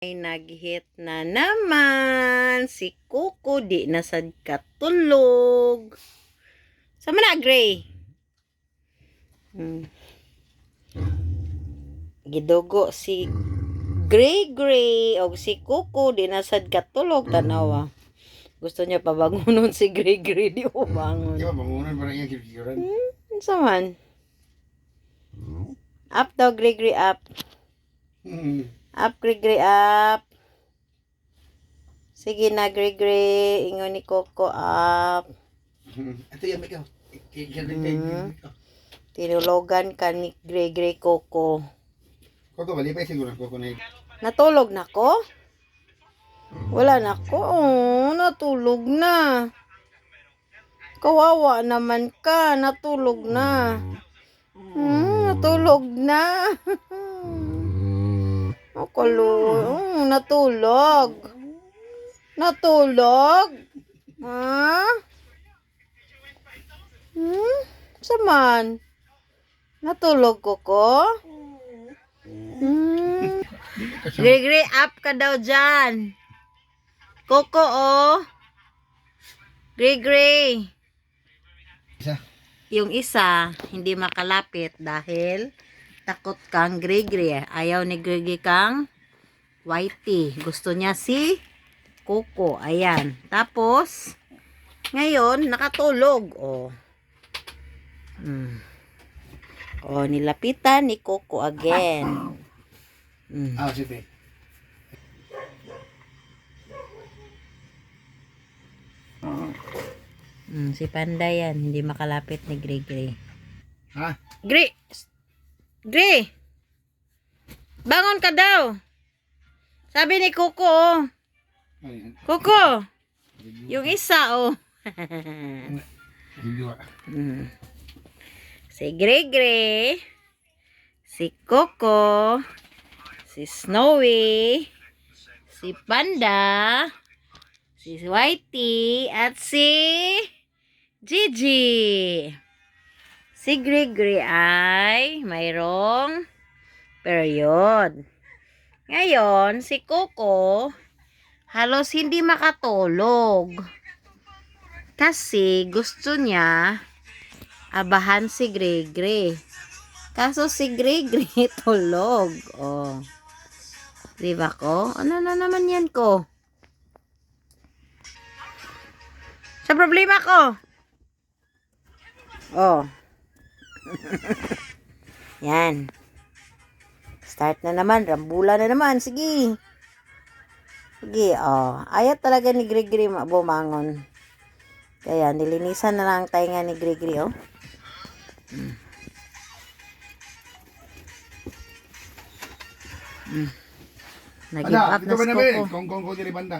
Ay naghit na naman si Coco, di na sad katulog. Sama na, Gray. Gidugo si Gray o si Coco, di na sad katulog. Tanawa. Gusto niya pabangunon si Gray, di ubangon. Di ba bangunan para iya kikiran? Saman. Up daw, Gray, up. Up, Gray, up. Sige na, Gray. Ingon ni Coco, up. Ito yan, ikaw. Tinulogan ka ni Gray, Coco. Coco, malipay siguro Coco na ito. Natulog na ko? Wala na ko. Oh, natulog na. Kawawa naman ka. Natulog na. Natulog na. Natulog. Natulog? Ha? Saman? Natulog ko ko? Gray, up ka daw dyan. Coco, oh. Gray. Isa. Yung isa, hindi makalapit dahil takot kang Gray. Ayaw ni Gray kang Whitey. Gusto niya si Coco. Ayan. Tapos, ngayon, nakatulog. Oh. Oh, nilapitan ni Coco again. Sige. Si Panda yan. Hindi makalapit ni Gray. Ha? Gray! Bangon ka daw! Sabi ni Coco, oh. Coco! Yung isa, oh. Si Gray, si Coco, si Snowy, si Panda, si Whitey, at si Gigi. Si Gray ay mayroong period. Ngayon, si Coco halos hindi makatulog. Kasi gusto niya abahan si Gray. Kaso si Gray tulog. Oh. Diba ko? Ano na naman yan ko? Sa problema ko. Oh. Yan. Start na naman. Rambula na naman. Sige. Oh. Ayat talaga ni Gray bumangon. Kaya nilinisan na lang tayo nga ni Gray, oh. Nag-give up na si Coco. Kung diri banda.